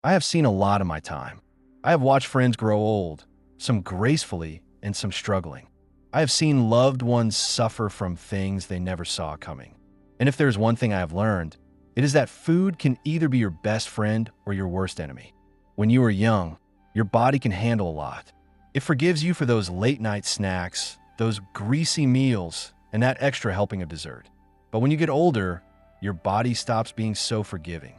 I have seen a lot in my time. I have watched friends grow old, some gracefully and some struggling. I have seen loved ones suffer from things they never saw coming. And if there's one thing I have learned, it is that food can either be your best friend or your worst enemy. When you are young, your body can handle a lot. It forgives you for those late-night snacks, those greasy meals, and that extra helping of dessert. But when you get older, your body stops being so forgiving.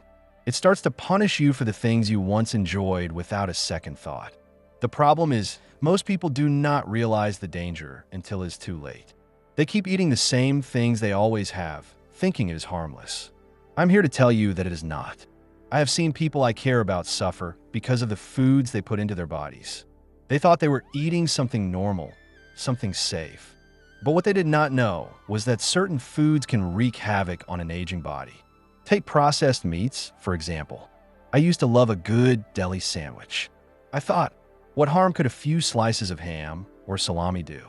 It starts to punish you for the things you once enjoyed without a second thought. The problem is, most people do not realize the danger until it's too late. They keep eating the same things they always have, thinking it is harmless. I'm here to tell you that it is not. I have seen people I care about suffer because of the foods they put into their bodies. They thought they were eating something normal, something safe. But what they did not know was that certain foods can wreak havoc on an aging body. Take processed meats, for example. I used to love a good deli sandwich. I thought, what harm could a few slices of ham or salami do?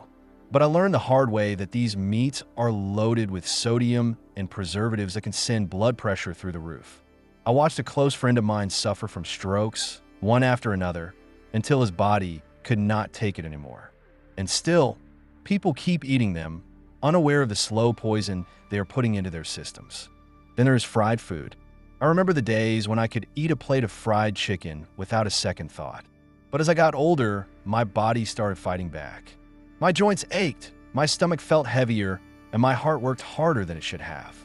But I learned the hard way that these meats are loaded with sodium and preservatives that can send blood pressure through the roof. I watched a close friend of mine suffer from strokes, one after another, until his body could not take it anymore. And still, people keep eating them, unaware of the slow poison they are putting into their systems. Then there's fried food. I remember the days when I could eat a plate of fried chicken without a second thought. But as I got older, my body started fighting back. My joints ached, my stomach felt heavier, and my heart worked harder than it should have.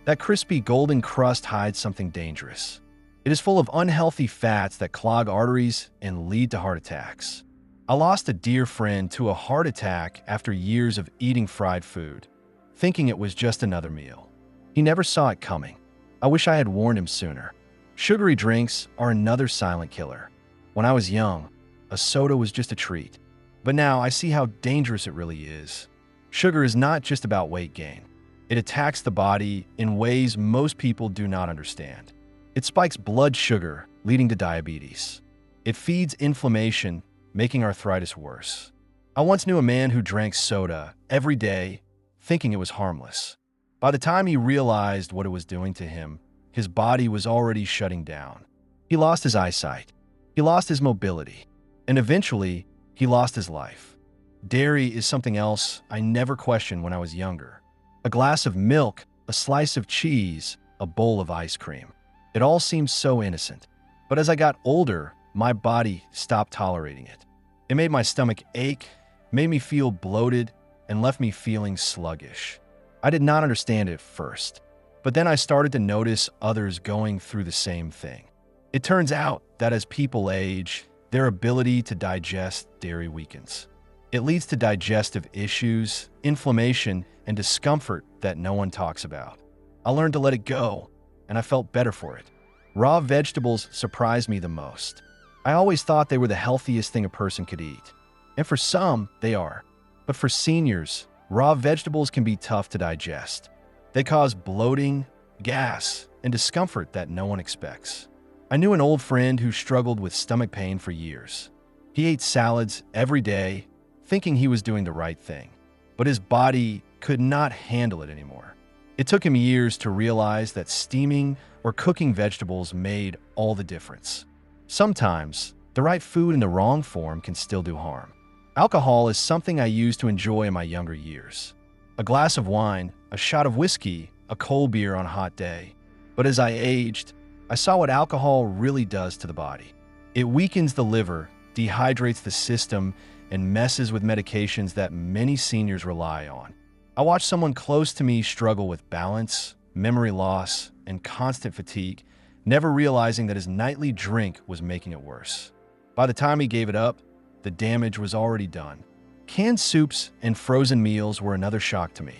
That crispy golden crust hides something dangerous. It is full of unhealthy fats that clog arteries and lead to heart attacks. I lost a dear friend to a heart attack after years of eating fried food, thinking it was just another meal. He never saw it coming. I wish I had warned him sooner. Sugary drinks are another silent killer. When I was young, a soda was just a treat. But now I see how dangerous it really is. Sugar is not just about weight gain. It attacks the body in ways most people do not understand. It spikes blood sugar, leading to diabetes. It feeds inflammation, making arthritis worse. I once knew a man who drank soda every day, thinking it was harmless. By the time he realized what it was doing to him, his body was already shutting down. He lost his eyesight. He lost his mobility. And eventually, he lost his life. Dairy is something else I never questioned when I was younger. A glass of milk, a slice of cheese, a bowl of ice cream. It all seemed so innocent. But as I got older, my body stopped tolerating it. It made my stomach ache, made me feel bloated, and left me feeling sluggish. I did not understand it at first, but then I started to notice others going through the same thing. It turns out that as people age, their ability to digest dairy weakens. It leads to digestive issues, inflammation, and discomfort that no one talks about. I learned to let it go, and I felt better for it. Raw vegetables surprised me the most. I always thought they were the healthiest thing a person could eat. And for some, they are. But for seniors, raw vegetables can be tough to digest. They cause bloating, gas, and discomfort that no one expects. I knew an old friend who struggled with stomach pain for years. He ate salads every day, thinking he was doing the right thing. But his body could not handle it anymore. It took him years to realize that steaming or cooking vegetables made all the difference. Sometimes, the right food in the wrong form can still do harm. Alcohol is something I used to enjoy in my younger years. A glass of wine, a shot of whiskey, a cold beer on a hot day. But as I aged, I saw what alcohol really does to the body. It weakens the liver, dehydrates the system, and messes with medications that many seniors rely on. I watched someone close to me struggle with balance, memory loss, and constant fatigue, never realizing that his nightly drink was making it worse. By the time he gave it up, the damage was already done. Canned soups and frozen meals were another shock to me.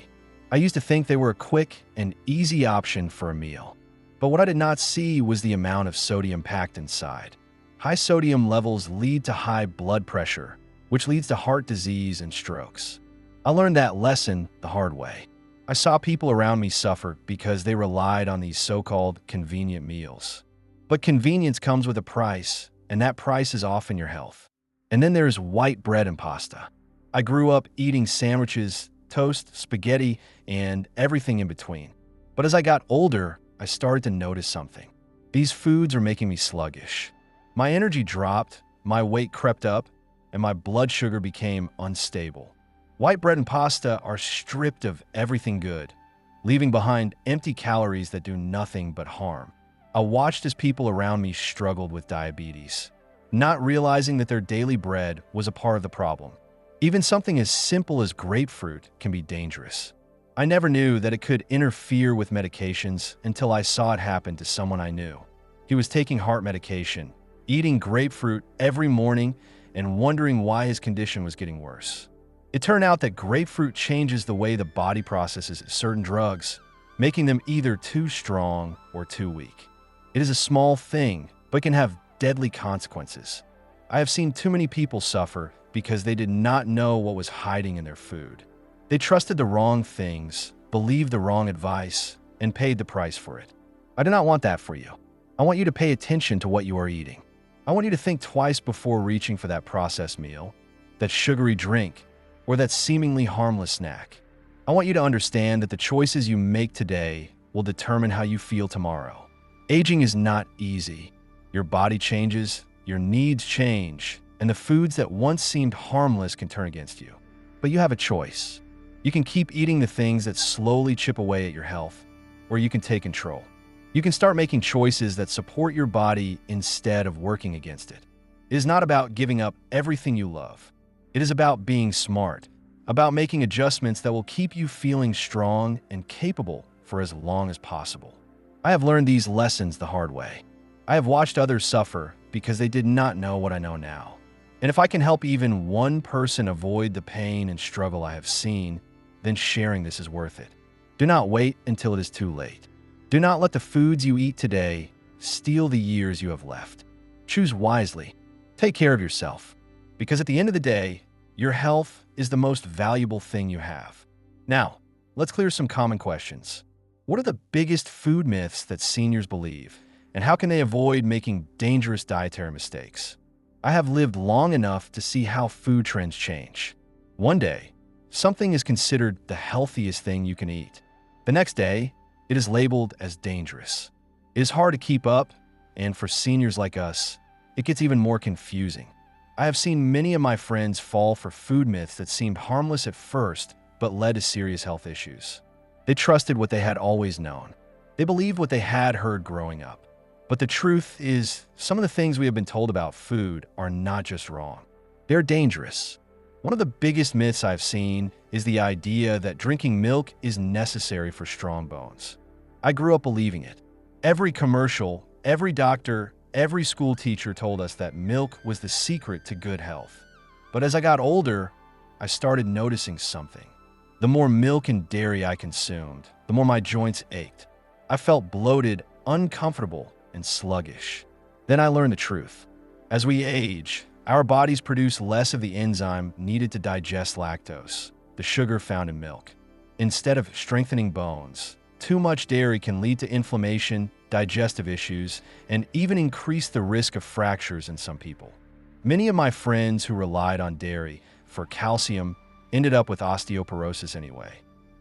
I used to think they were a quick and easy option for a meal. But what I did not see was the amount of sodium packed inside. High sodium levels lead to high blood pressure, which leads to heart disease and strokes. I learned that lesson the hard way. I saw people around me suffer because they relied on these so-called convenient meals. But convenience comes with a price, and that price is often your health. And then there's white bread and pasta. I grew up eating sandwiches, toast, spaghetti, and everything in between. But as I got older, I started to notice something. These foods are making me sluggish. My energy dropped, my weight crept up, and my blood sugar became unstable. White bread and pasta are stripped of everything good, leaving behind empty calories that do nothing but harm. I watched as people around me struggled with diabetes, not realizing that their daily bread was a part of the problem. Even something as simple as grapefruit can be dangerous. I never knew that it could interfere with medications until I saw it happen to someone I knew. He was taking heart medication, eating grapefruit every morning, and wondering why his condition was getting worse. It turned out that grapefruit changes the way the body processes certain drugs, making them either too strong or too weak. It is a small thing, but can have deadly consequences. I have seen too many people suffer because they did not know what was hiding in their food. They trusted the wrong things, believed the wrong advice, and paid the price for it. I do not want that for you. I want you to pay attention to what you are eating. I want you to think twice before reaching for that processed meal, that sugary drink, or that seemingly harmless snack. I want you to understand that the choices you make today will determine how you feel tomorrow. Aging is not easy. Your body changes, your needs change, and the foods that once seemed harmless can turn against you. But you have a choice. You can keep eating the things that slowly chip away at your health, or you can take control. You can start making choices that support your body instead of working against it. It is not about giving up everything you love. It is about being smart, about making adjustments that will keep you feeling strong and capable for as long as possible. I have learned these lessons the hard way. I have watched others suffer because they did not know what I know now. And if I can help even one person avoid the pain and struggle I have seen, then sharing this is worth it. Do not wait until it is too late. Do not let the foods you eat today steal the years you have left. Choose wisely. Take care of yourself. Because at the end of the day, your health is the most valuable thing you have. Now, let's clear some common questions. What are the biggest food myths that seniors believe, and how can they avoid making dangerous dietary mistakes? I have lived long enough to see how food trends change. One day, something is considered the healthiest thing you can eat. The next day, it is labeled as dangerous. It is hard to keep up, and for seniors like us, it gets even more confusing. I have seen many of my friends fall for food myths that seemed harmless at first, but led to serious health issues. They trusted what they had always known. They believed what they had heard growing up. But the truth is, some of the things we have been told about food are not just wrong. They're dangerous. One of the biggest myths I've seen is the idea that drinking milk is necessary for strong bones. I grew up believing it. Every commercial, every doctor, every school teacher told us that milk was the secret to good health. But as I got older, I started noticing something. The more milk and dairy I consumed, the more my joints ached. I felt bloated, uncomfortable, and sluggish. Then I learned the truth. As we age, our bodies produce less of the enzyme needed to digest lactose, the sugar found in milk. Instead of strengthening bones, too much dairy can lead to inflammation, digestive issues, and even increase the risk of fractures in some people. Many of my friends who relied on dairy for calcium ended up with osteoporosis anyway.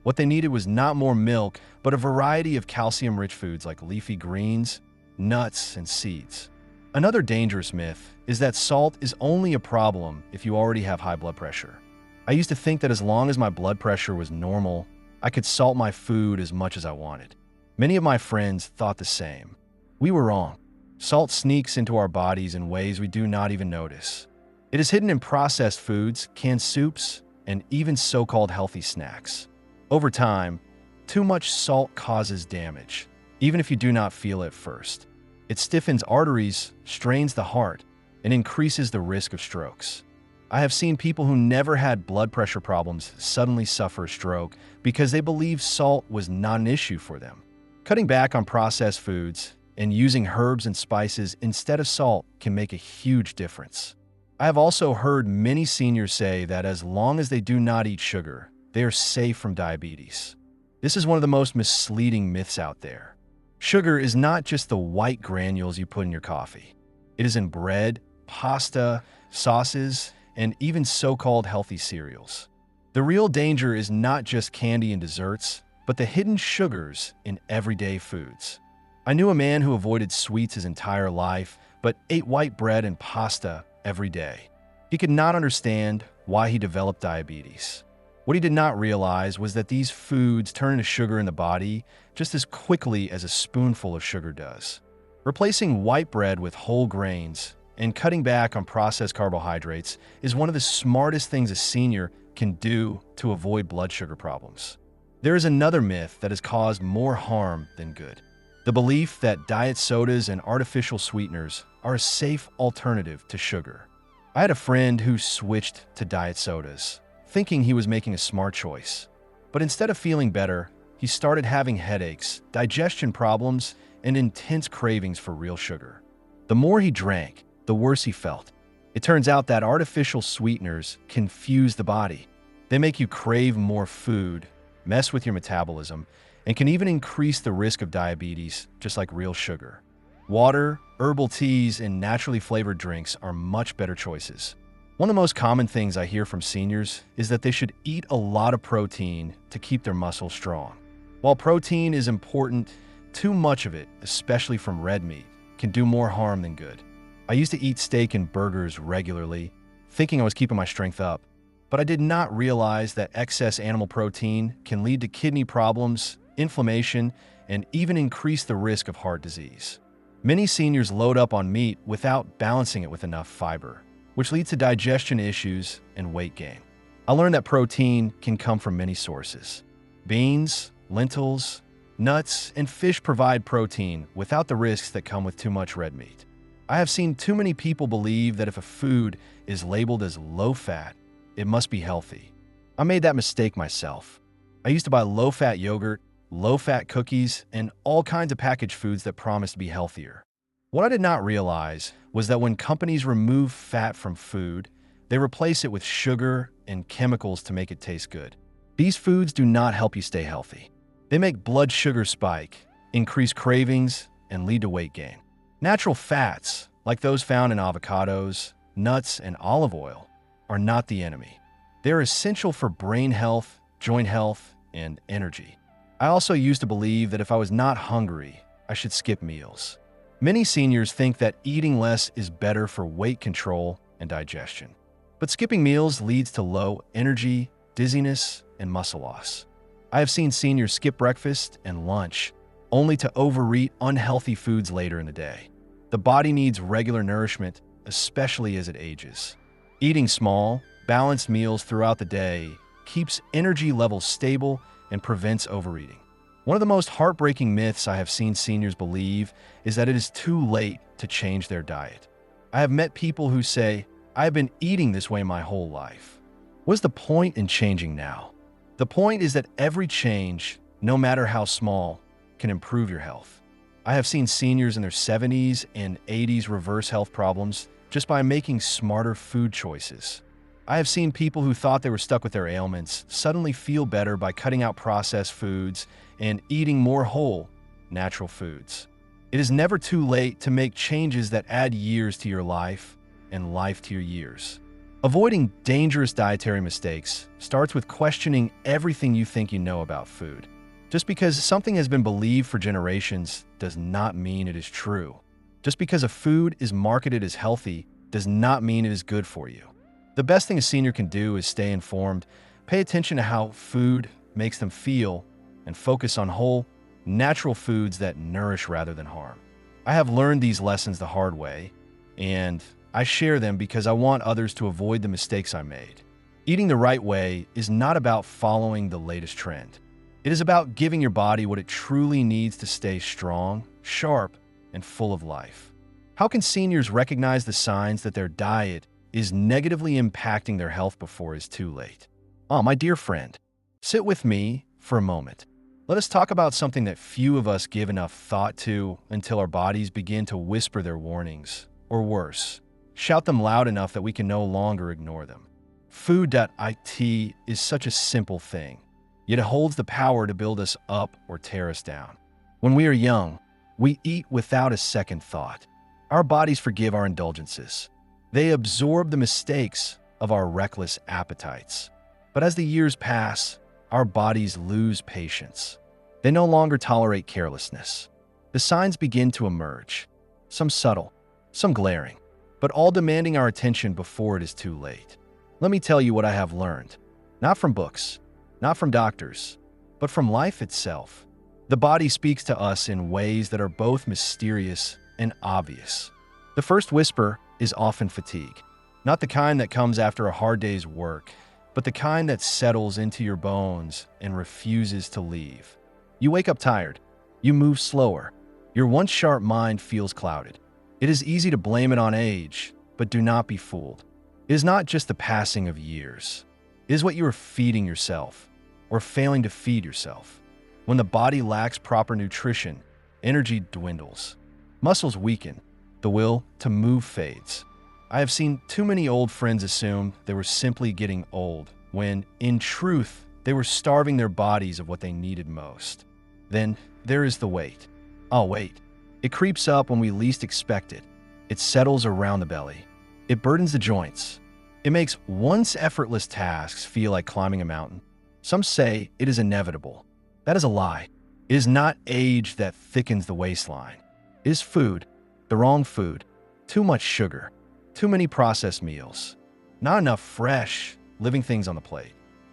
What they needed was not more milk, but a variety of calcium-rich foods like leafy greens, nuts, and seeds. Another dangerous myth is that salt is only a problem if you already have high blood pressure. I used to think that as long as my blood pressure was normal, I could salt my food as much as I wanted. Many of my friends thought the same. We were wrong. Salt sneaks into our bodies in ways we do not even notice. It is hidden in processed foods, canned soups, and even so-called healthy snacks. Over time, too much salt causes damage, even if you do not feel it at first. It stiffens arteries, strains the heart, and increases the risk of strokes. I have seen people who never had blood pressure problems suddenly suffer a stroke because they believe salt was not an issue for them. Cutting back on processed foods and using herbs and spices instead of salt can make a huge difference. I have also heard many seniors say that as long as they do not eat sugar, they are safe from diabetes. This is one of the most misleading myths out there. Sugar is not just the white granules you put in your coffee. It is in bread, pasta, sauces, and even so-called healthy cereals. The real danger is not just candy and desserts, but the hidden sugars in everyday foods. I knew a man who avoided sweets his entire life, but ate white bread and pasta every day. He could not understand why he developed diabetes. What he did not realize was that these foods turn into sugar in the body just as quickly as a spoonful of sugar does. Replacing white bread with whole grains and cutting back on processed carbohydrates is one of the smartest things a senior can do to avoid blood sugar problems. There is another myth that has caused more harm than good: the belief that diet sodas and artificial sweeteners are a safe alternative to sugar. I had a friend who switched to diet sodas, thinking he was making a smart choice. But instead of feeling better, he started having headaches, digestion problems, and intense cravings for real sugar. The more he drank, the worse he felt. It turns out that artificial sweeteners confuse the body. They make you crave more food, mess with your metabolism, and can even increase the risk of diabetes, just like real sugar. Water, herbal teas, and naturally flavored drinks are much better choices. One of the most common things I hear from seniors is that they should eat a lot of protein to keep their muscles strong. While protein is important, too much of it, especially from red meat, can do more harm than good. I used to eat steak and burgers regularly, thinking I was keeping my strength up, but I did not realize that excess animal protein can lead to kidney problems, inflammation, and even increase the risk of heart disease. Many seniors load up on meat without balancing it with enough fiber, which leads to digestion issues and weight gain. I learned that protein can come from many sources. Beans, lentils, nuts, and fish provide protein without the risks that come with too much red meat. I have seen too many people believe that if a food is labeled as low-fat, it must be healthy. I made that mistake myself. I used to buy low-fat yogurt, low-fat cookies, and all kinds of packaged foods that promised to be healthier. What I did not realize was that when companies remove fat from food, they replace it with sugar and chemicals to make it taste good. These foods do not help you stay healthy. They make blood sugar spike, increase cravings, and lead to weight gain. Natural fats, like those found in avocados, nuts, and olive oil, are not the enemy. They're essential for brain health, joint health, and energy. I also used to believe that if I was not hungry, I should skip meals. Many seniors think that eating less is better for weight control and digestion. But skipping meals leads to low energy, dizziness, and muscle loss. I have seen seniors skip breakfast and lunch, only to overeat unhealthy foods later in the day. The body needs regular nourishment, especially as it ages. Eating small, balanced meals throughout the day keeps energy levels stable and prevents overeating. One of the most heartbreaking myths I have seen seniors believe is that it is too late to change their diet. I have met people who say, "I have been eating this way my whole life." What's the point in changing now? The point is that every change, no matter how small, can improve your health. I have seen seniors in their 70s and 80s reverse health problems just by making smarter food choices. I have seen people who thought they were stuck with their ailments suddenly feel better by cutting out processed foods and eating more whole, natural foods. It is never too late to make changes that add years to your life and life to your years. Avoiding dangerous dietary mistakes starts with questioning everything you think you know about food. Just because something has been believed for generations does not mean it is true. Just because a food is marketed as healthy does not mean it is good for you. The best thing a senior can do is stay informed, pay attention to how food makes them feel, and focus on whole, natural foods that nourish rather than harm. I have learned these lessons the hard way, and I share them because I want others to avoid the mistakes I made. Eating the right way is not about following the latest trend. It is about giving your body what it truly needs to stay strong, sharp, and full of life. How can seniors recognize the signs that their diet is negatively impacting their health before it's too late? My dear friend, sit with me for a moment. Let us talk about something that few of us give enough thought to until our bodies begin to whisper their warnings, or worse, shout them loud enough that we can no longer ignore them. Food.it is such a simple thing, yet it holds the power to build us up or tear us down. When we are young, we eat without a second thought. Our bodies forgive our indulgences. They absorb the mistakes of our reckless appetites. But as the years pass, our bodies lose patience. They no longer tolerate carelessness. The signs begin to emerge, some subtle, some glaring, but all demanding our attention before it is too late. Let me tell you what I have learned. Not from books, not from doctors, but from life itself. The body speaks to us in ways that are both mysterious and obvious. The first whisper is often fatigue, not the kind that comes after a hard day's work, but the kind that settles into your bones and refuses to leave. You wake up tired. You move slower. Your once sharp mind feels clouded. It is easy to blame it on age, but do not be fooled. It is not just the passing of years. It is what you are feeding yourself, or failing to feed yourself. When the body lacks proper nutrition, energy dwindles. Muscles weaken. The will to move fades. I have seen too many old friends assume they were simply getting old, when, in truth, they were starving their bodies of what they needed most. Then, there is the weight. Oh, wait. It creeps up when we least expect it. It settles around the belly. It burdens the joints. It makes once effortless tasks feel like climbing a mountain. Some say it is inevitable. That is a lie. It is not age that thickens the waistline. It is food, the wrong food, too much sugar, too many processed meals, not enough fresh, living things on the plate.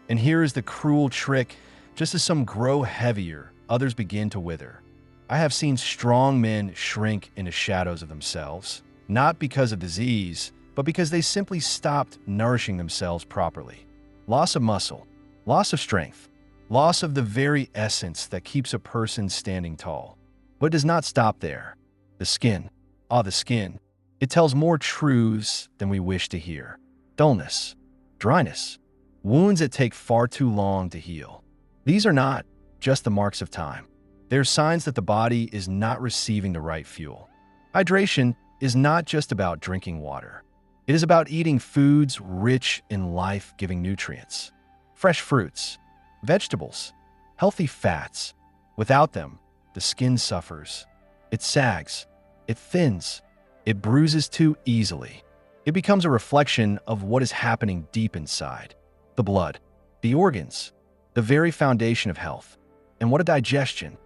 And here is the cruel trick: just as some grow heavier, others begin to wither. I have seen strong men shrink into shadows of themselves, not because of disease, but because they simply stopped nourishing themselves properly. Loss of muscle, loss of strength, loss of the very essence that keeps a person standing tall. But it does not stop there. The skin, the skin. It tells more truths than we wish to hear. Dullness, dryness, wounds that take far too long to heal. These are not just the marks of time. They're signs that the body is not receiving the right fuel. Hydration is not just about drinking water. It is about eating foods rich in life-giving nutrients. Fresh fruits, vegetables, healthy fats. Without them, the skin suffers. It sags. It thins. It bruises too easily. It becomes a reflection of what is happening deep inside. The blood, the organs, the very foundation of health. And what a digestion.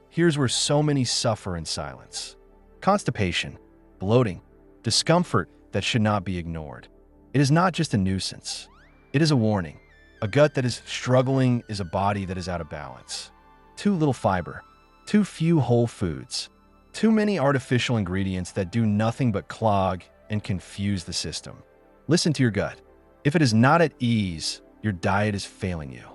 Here's where so many suffer in silence. Constipation, bloating, discomfort that should not be ignored. It is not just a nuisance. It is a warning. A gut that is struggling is a body that is out of balance. Too little fiber, too few whole foods, too many artificial ingredients that do nothing but clog and confuse the system. Listen to your gut. If it is not at ease, your diet is failing you.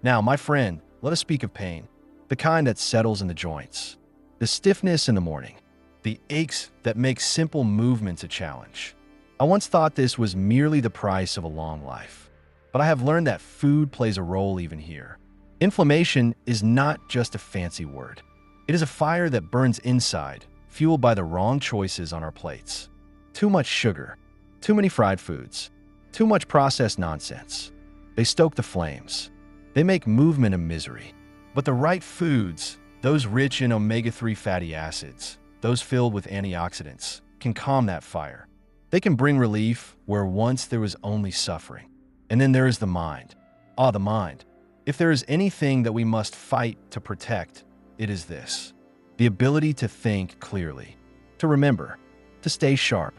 Now, my friend, let us speak of pain, the kind that settles in the joints, the stiffness in the morning, the aches that make simple movements a challenge. I once thought this was merely the price of a long life, but I have learned that food plays a role even here. Inflammation is not just a fancy word. It is a fire that burns inside, fueled by the wrong choices on our plates. Too much sugar, too many fried foods, too much processed nonsense. They stoke the flames. They make movement a misery. But the right foods, those rich in omega-3 fatty acids, those filled with antioxidants, can calm that fire. They can bring relief where once there was only suffering. And then there is the mind. The mind. If there is anything that we must fight to protect, it is this: the ability to think clearly, to remember, to stay sharp.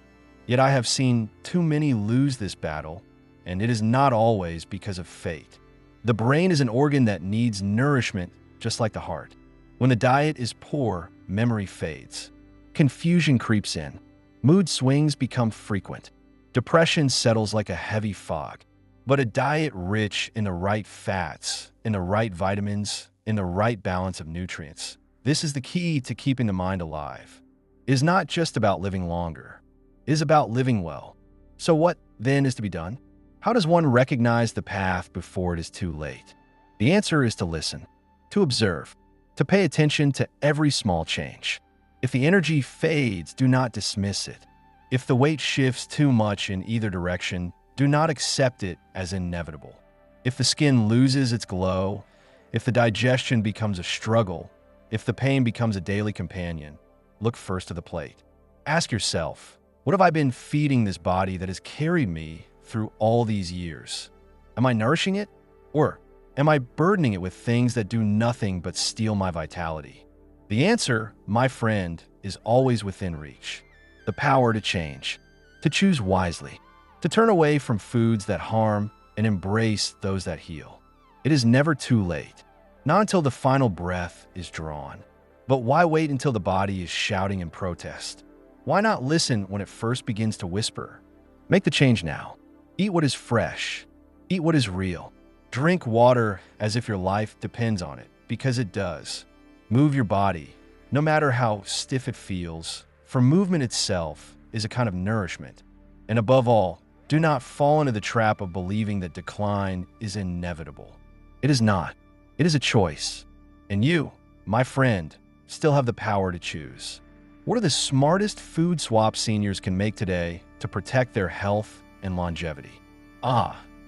Yet I have seen too many lose this battle, and it is not always because of fate. The brain is an organ that needs nourishment just like the heart. When the diet is poor, memory fades. Confusion creeps in. Mood swings become frequent. Depression settles like a heavy fog. But a diet rich in the right fats, in the right vitamins, in the right balance of nutrients, this is the key to keeping the mind alive. It is not just about living longer. It is about living well. So what, then, is to be done? How does one recognize the path before it is too late? The answer is to listen, to observe, to pay attention to every small change. If the energy fades, do not dismiss it. If the weight shifts too much in either direction, do not accept it as inevitable. If the skin loses its glow, if the digestion becomes a struggle, if the pain becomes a daily companion, look first to the plate. Ask yourself, what have I been feeding this body that has carried me through all these years? Am I nourishing it? Or am I burdening it with things that do nothing but steal my vitality? The answer, my friend, is always within reach. the power to change, to choose wisely, to turn away from foods that harm and embrace those that heal. It is never too late, not until the final breath is drawn. But why wait until the body is shouting in protest? Why not listen when it first begins to whisper? Make the change now. Eat what is fresh. Eat what is real. Drink water as if your life depends on it, because it does. Move your body, no matter how stiff it feels, for movement itself is a kind of nourishment. And above all, do not fall into the trap of believing that decline is inevitable. It is not. It is a choice. And you, my friend, still have the power to choose. What are the smartest food swaps seniors can make today to protect their health and longevity?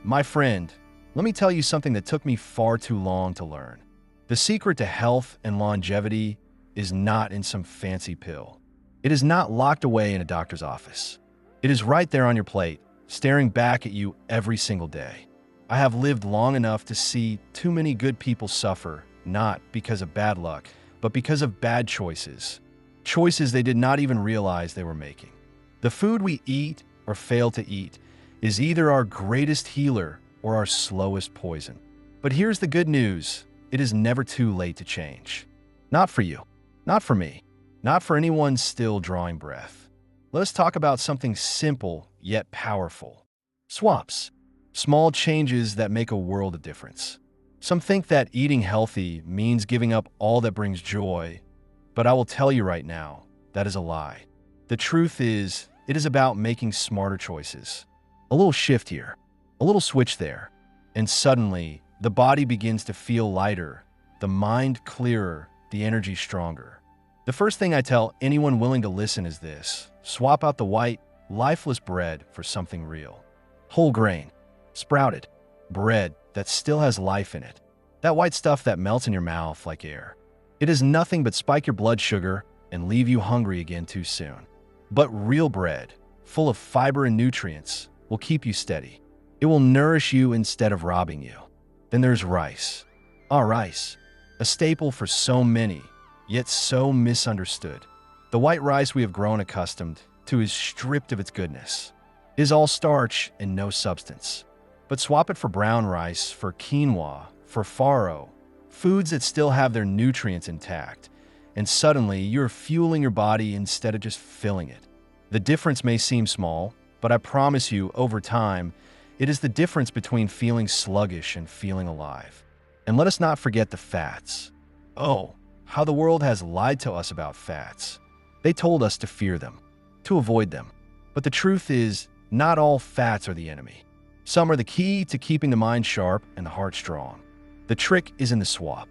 My friend, let me tell you something that took me far too long to learn. The secret to health and longevity is not in some fancy pill. It is not locked away in a doctor's office. It is right there on your plate, staring back at you every single day. I have lived long enough to see too many good people suffer, not because of bad luck, but because of bad choices. Choices they did not even realize they were making. The food we eat or fail to eat is either our greatest healer or our slowest poison. But here's the good news. It is never too late to change. Not for you, not for me, not for anyone still drawing breath. Let us talk about something simple yet powerful. Swaps. Small changes that make a world of difference. Some think that eating healthy means giving up all that brings joy, but I will tell you right now, that is a lie. The truth is, it is about making smarter choices. A little shift here, a little switch there, and suddenly the body begins to feel lighter, the mind clearer, the energy stronger. The first thing I tell anyone willing to listen is this: swap out the white, lifeless bread for something real. Whole grain, sprouted, bread that still has life in it. That white stuff that melts in your mouth like air. It is nothing but spike your blood sugar and leave you hungry again too soon. But real bread, full of fiber and nutrients, will keep you steady. It will nourish you instead of robbing you. Then there's rice. Rice, a staple for so many, yet so misunderstood. The white rice we have grown accustomed to is stripped of its goodness. It is all starch and no substance. But swap it for brown rice, for quinoa, for farro, foods that still have their nutrients intact, and suddenly you're fueling your body instead of just filling it. The difference may seem small, but I promise you, over time, it is the difference between feeling sluggish and feeling alive. And let us not forget the fats. Oh, how the world has lied to us about fats. They told us to fear them, to avoid them. But the truth is, not all fats are the enemy. Some are the key to keeping the mind sharp and the heart strong. The trick is in the swap.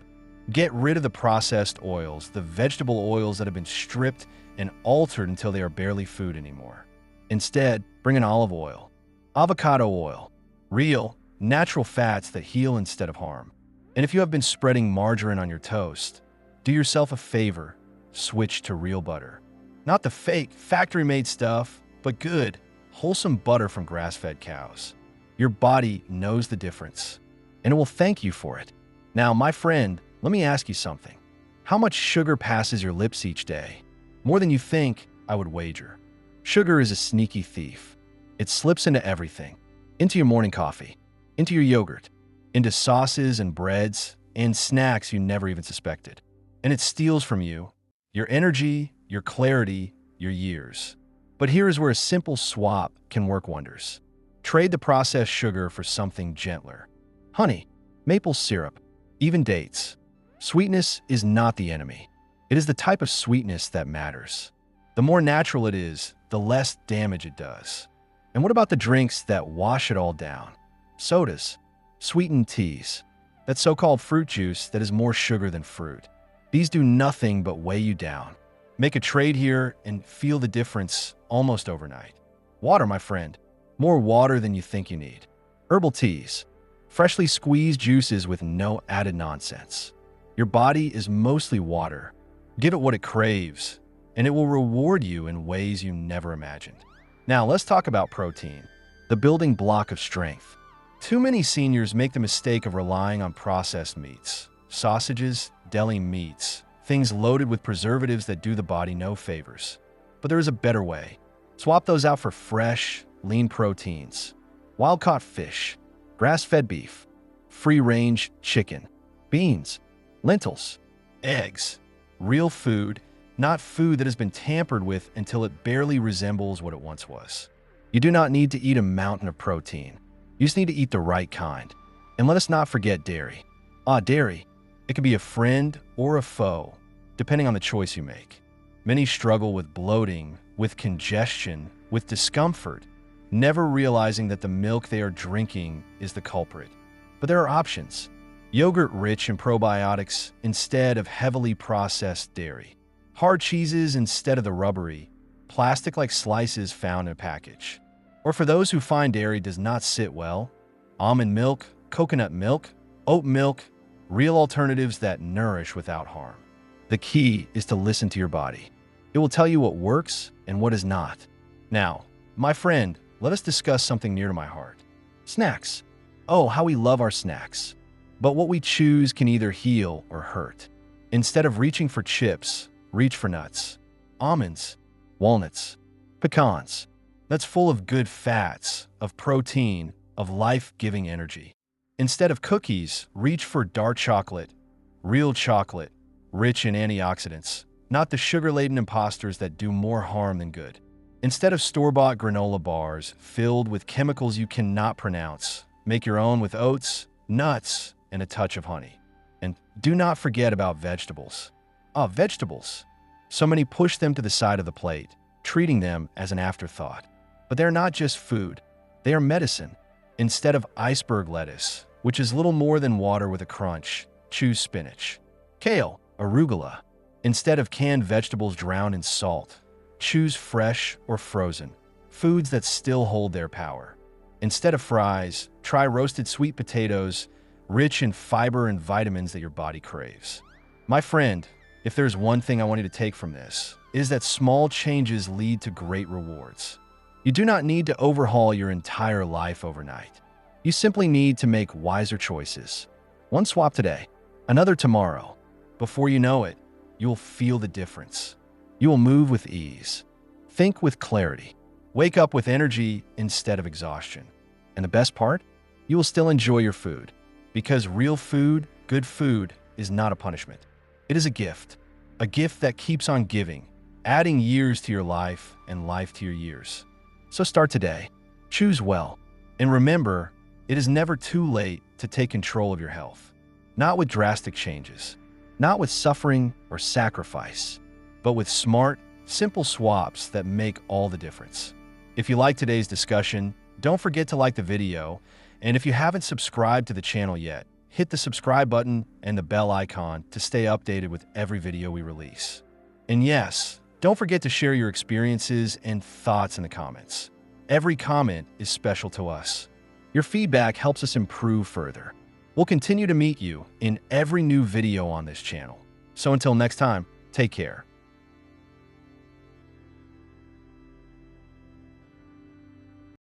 Get rid of the processed oils, the vegetable oils that have been stripped and altered until they are barely food anymore. Instead, bring in olive oil, avocado oil, real, natural fats that heal instead of harm. And if you have been spreading margarine on your toast, do yourself a favor, switch to real butter. Not the fake, factory-made stuff, but good, wholesome butter from grass-fed cows. Your body knows the difference, and it will thank you for it. Now, my friend, let me ask you something. How much sugar passes your lips each day? More than you think, I would wager. Sugar is a sneaky thief. It slips into everything. Into your morning coffee, into your yogurt, into sauces and breads and snacks you never even suspected. And it steals from you your energy, your clarity, your years. But here is where a simple swap can work wonders. Trade the processed sugar for something gentler. Honey, maple syrup, even dates. Sweetness is not the enemy. It is the type of sweetness that matters. The more natural it is, the less damage it does. And what about the drinks that wash it all down? Sodas, sweetened teas, that so-called fruit juice that is more sugar than fruit. These do nothing but weigh you down. Make a trade here and feel the difference almost overnight. Water, my friend. More water than you think you need. Herbal teas. Freshly squeezed juices with no added nonsense. Your body is mostly water. Give it what it craves, and it will reward you in ways you never imagined. Now, let's talk about protein, the building block of strength. Too many seniors make the mistake of relying on processed meats, sausages, deli meats, things loaded with preservatives that do the body no favors. But there is a better way. Swap those out for fresh, lean proteins. Wild-caught fish, grass-fed beef, free-range chicken, beans, lentils, eggs. Real food, not food that has been tampered with until it barely resembles what it once was. You do not need to eat a mountain of protein. You just need to eat the right kind. And let us not forget dairy. Dairy. It can be a friend or a foe, depending on the choice you make. Many struggle with bloating, with congestion, with discomfort, never realizing that the milk they are drinking is the culprit. But there are options. Yogurt rich in probiotics instead of heavily processed dairy. Hard cheeses instead of the rubbery, plastic-like slices found in a package. Or for those who find dairy does not sit well, almond milk, coconut milk, oat milk, real alternatives that nourish without harm. The key is to listen to your body. It will tell you what works and what is not. Now, my friend, let us discuss something near to my heart. Snacks. Oh, how we love our snacks. But what we choose can either heal or hurt. Instead of reaching for chips, reach for nuts, almonds, walnuts, pecans. That's full of good fats, of protein, of life-giving energy. Instead of cookies, reach for dark chocolate, real chocolate, rich in antioxidants, not the sugar-laden imposters that do more harm than good. Instead of store-bought granola bars filled with chemicals you cannot pronounce, make your own with oats, nuts, and a touch of honey. And do not forget about vegetables. Vegetables. So many push them to the side of the plate, treating them as an afterthought. But they're not just food. They are medicine. Instead of iceberg lettuce, which is little more than water with a crunch, choose spinach. Kale, arugula. Instead of canned vegetables drowned in salt, choose fresh or frozen, foods that still hold their power. Instead of fries, try roasted sweet potatoes, rich in fiber and vitamins that your body craves. My friend, if there's one thing I want you to take from this, is that small changes lead to great rewards. You do not need to overhaul your entire life overnight. You simply need to make wiser choices. One swap today, another tomorrow. Before you know it, you will feel the difference. You will move with ease. Think with clarity. Wake up with energy instead of exhaustion. And the best part? You will still enjoy your food. Because real food, good food, is not a punishment. It is a gift that keeps on giving, adding years to your life and life to your years. So start today. Choose well. And remember, it is never too late to take control of your health. Not with drastic changes, not with suffering or sacrifice, but with smart, simple swaps that make all the difference. If you like today's discussion, don't forget to like the video. And if you haven't subscribed to the channel yet, hit the subscribe button and the bell icon to stay updated with every video we release. And yes, don't forget to share your experiences and thoughts in the comments. Every comment is special to us. Your feedback helps us improve further. We'll continue to meet you in every new video on this channel. So until next time, take care.